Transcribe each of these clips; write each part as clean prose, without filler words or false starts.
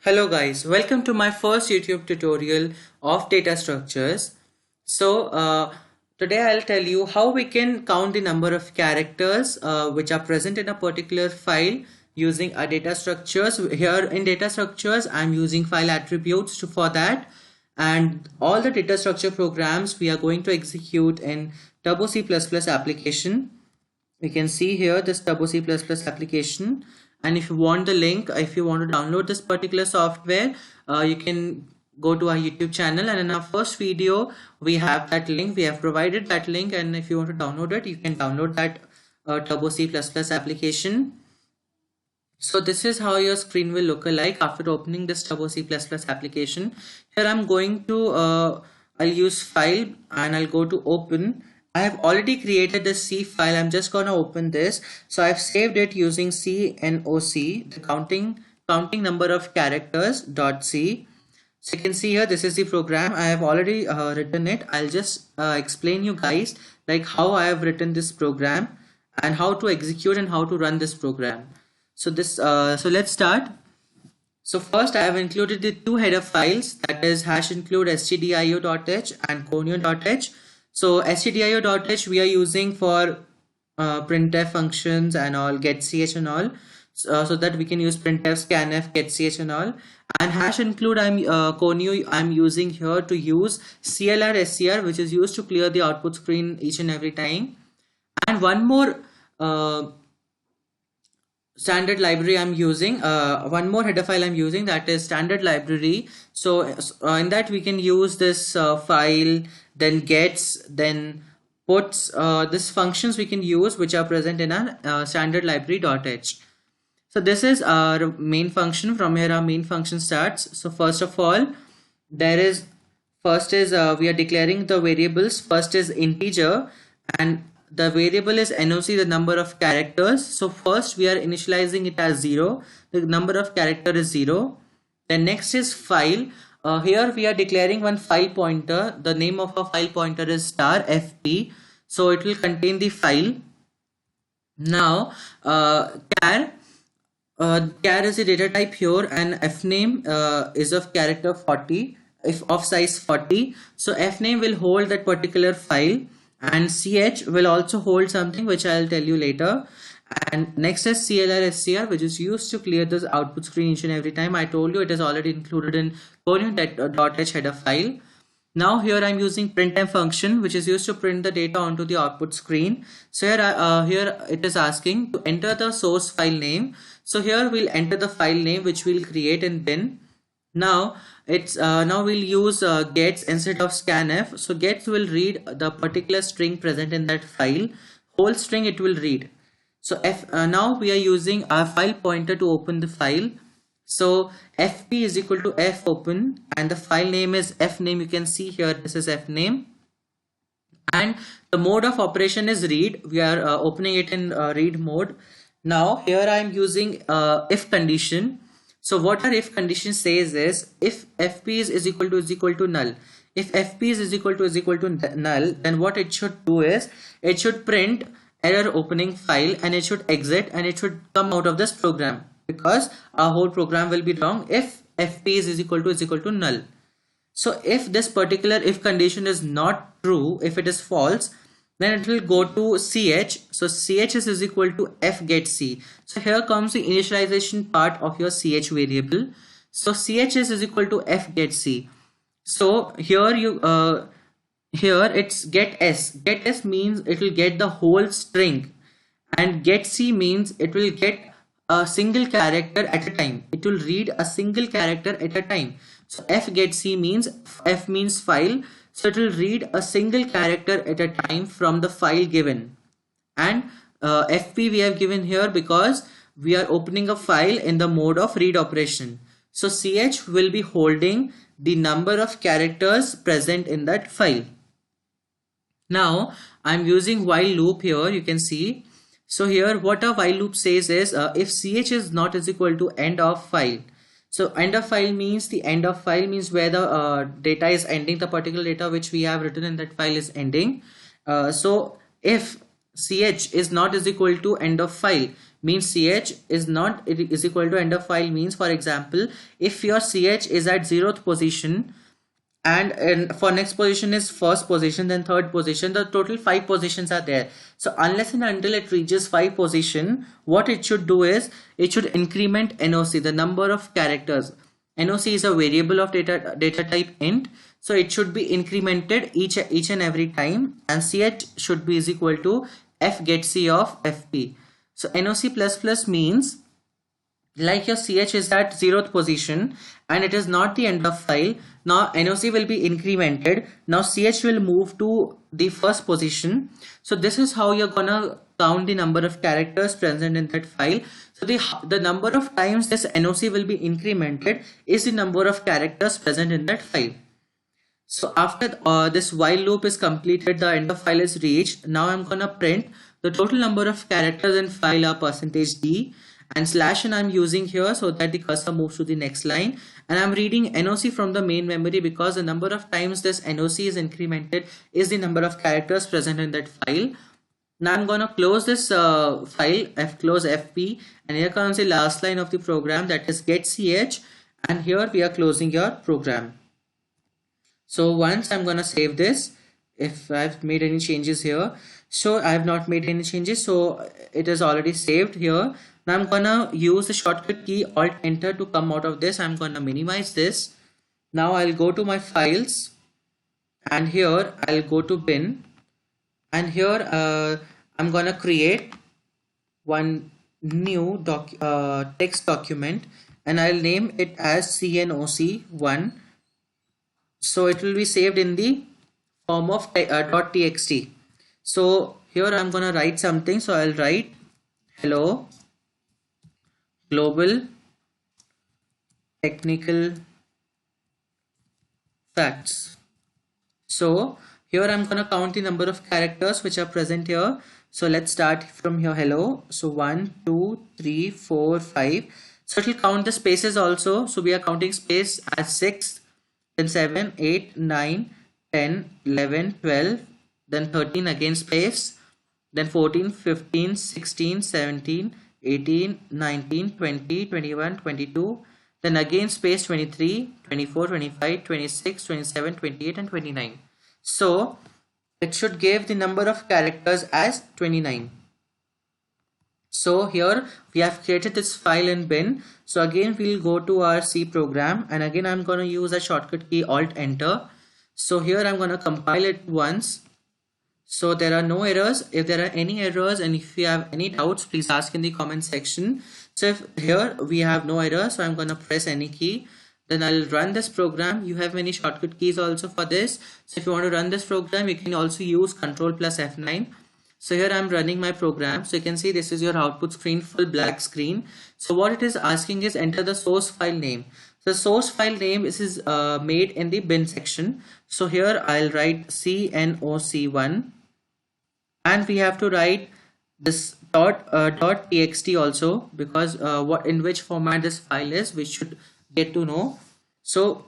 Hello guys, welcome to my first YouTube tutorial of data structures. Today I'll tell you how we can count the number of characters which are present in a particular file using our data structures. Here in data structures I'm using file attributes for that, and all the data structure programs we are going to execute in Turbo C++ application. You can see here this Turbo C++ application, and if you want the link, if you want to download this particular software, you can go to our YouTube channel, and in our first video we have that link. We have provided that link, and if you want to download it, you can download that Turbo C++ application. So this is how your screen will look like after opening this Turbo C++ application. Here I'm going to I'll use file and I'll go to open. I have already created the C file. I'm just gonna open this. So I've saved it using CNOC, the counting number of characters .c. So you can see here, this is the program. I have already written it. I'll just explain you guys like how I have written this program and how to execute and how to run this program. So let's start. So first I have included the two header files, that is #include stdio.h and conio.h. So stdio.h we are using for printf functions and all, getch and all, so that we can use printf, scanf, getch and all. And #include conio I'm using here to use clr scr, which is used to clear the output screen each and every time. And one more standard library I'm using, one more header file I'm using, that is standard library. So in that we can use this file, then gets, then puts, this functions we can use which are present in our standard library.h. So this is our main function. From here our main function starts. So first of all, we are declaring the variables. First is integer, and the variable is NOC, the number of characters. So first we are initializing it as 0. The number of character is 0. Then next is file. Here we are declaring one file pointer. The name of a file pointer is *fp. So it will contain the file. Now char is the data type here, and fname is of character 40, if of size 40. So fname will hold that particular file, and ch will also hold something which I'll tell you later. And next is clr scr, which is used to clear this output screen each and every time. I told you it is already included in conio.h header file. Now here I'm using printf function, which is used to print the data onto the output screen. So here it is asking to enter the source file name. So here we'll enter the file name which we'll create in bin. Now we'll use gets instead of scanf. So gets will read the particular string present in that file. Whole string it will read. So now we are using our file pointer to open the file. So fp is equal to fopen, and the file name is fname. You can see here this is fname, and the mode of operation is read. We are opening it in read mode. Now here I am using if condition. So what our if condition says is, if fp is equal to null. If fp is equal to null, then what it should do is it should print error opening file, and it should exit, and it should come out of this program, because our whole program will be wrong if fp is equal to null. So if this particular if condition is not true, if it is false, then it will go to ch. So ch is equal to fgetc. So here comes the initialization part of your ch variable. So ch is equal to fgetc. So here it's get_s. Get_s means it will get the whole string, and get_c means it will get a single character at a time. It will read a single character at a time. So fgetc means f means file. So it will read a single character at a time from the file given. And fp we have given here because we are opening a file in the mode of read operation. So ch will be holding the number of characters present in that file. Now I'm using while loop here, you can see. So here what a while loop says is if ch is not equal to end of file. So end of file means where the data is ending, the particular data which we have written in that file is ending. So if ch is not is equal to end of file means ch is not is equal to end of file means, for example, if your ch is at 0th position and for next position is first position, then third position, the total 5 positions are there. So unless and until it reaches 5 position, what it should do is it should increment NOC, the number of characters. NOC is a variable of data type int, so it should be incremented each and every time, and ch should be is equal to f get c of fp. So NOC plus plus means like your ch is at 0th position and it is not the end of file. Now NOC will be incremented. Now ch will move to the first position. So this is how you're gonna count the number of characters present in that file. So the number of times this NOC will be incremented is the number of characters present in that file. So after this while loop is completed, the end of file is reached. Now I'm gonna print the total number of characters in file are %d, and /n I'm using here so that the cursor moves to the next line, and I'm reading NOC from the main memory because the number of times this NOC is incremented is the number of characters present in that file. Now I'm gonna close this file, close fp, and here comes the last line of the program, that is get ch, and here we are closing your program. So once I'm gonna save this, if I've made any changes here, so I have not made any changes, so it is already saved here. Now I'm gonna use the shortcut key Alt Enter to come out of this. I'm gonna minimize this. Now I'll go to my files, and here I'll go to bin, and here I'm gonna create one new text document, and I'll name it as cnoc1. So it will be saved in the form of .txt. So here I'm gonna write something. So I'll write hello global technical facts. So here I'm gonna count the number of characters which are present here. So let's start from here, hello. So 1 2 3 4 5. So it will count the spaces also. So we are counting space as 6, then 7 8 9 10 11 12, then 13 again space, then 14 15 16 17 18 19 20 21 22, then again space 23 24 25 26 27 28 and 29. So it should give the number of characters as 29. So here we have created this file in bin. So again we'll go to our C program, and again I'm going to use a shortcut key Alt Enter. So here I'm going to compile it once. So there are no errors. If there are any errors and if you have any doubts, please ask in the comment section. So if here we have no errors, so I'm going to press any key. Then I'll run this program. You have many shortcut keys also for this. So if you want to run this program, you can also use Ctrl plus F9. So here I'm running my program. So you can see this is your output screen, full black screen. So what it is asking is enter the source file name. The source file name is made in the bin section. So here I'll write cnoc1, and we have to write this .txt also, because what in which format this file is we should get to know. So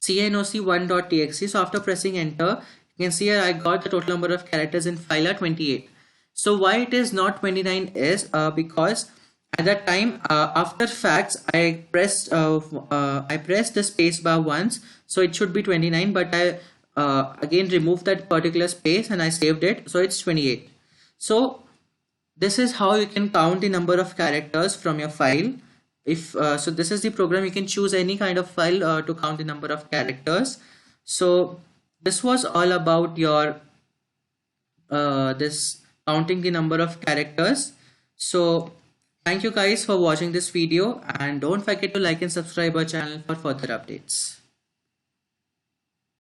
cnoc1.txt. So after pressing enter, you can see here I got the total number of characters in file are 28. So why it is not 29 is because at that time after facts I pressed the space bar once, so it should be 29, but I again removed that particular space and I saved it, so it's 28. So this is how you can count the number of characters from your file. If so this is the program. You can choose any kind of file to count the number of characters. So this was all about your this counting the number of characters. So thank you guys for watching this video, and don't forget to like and subscribe our channel for further updates.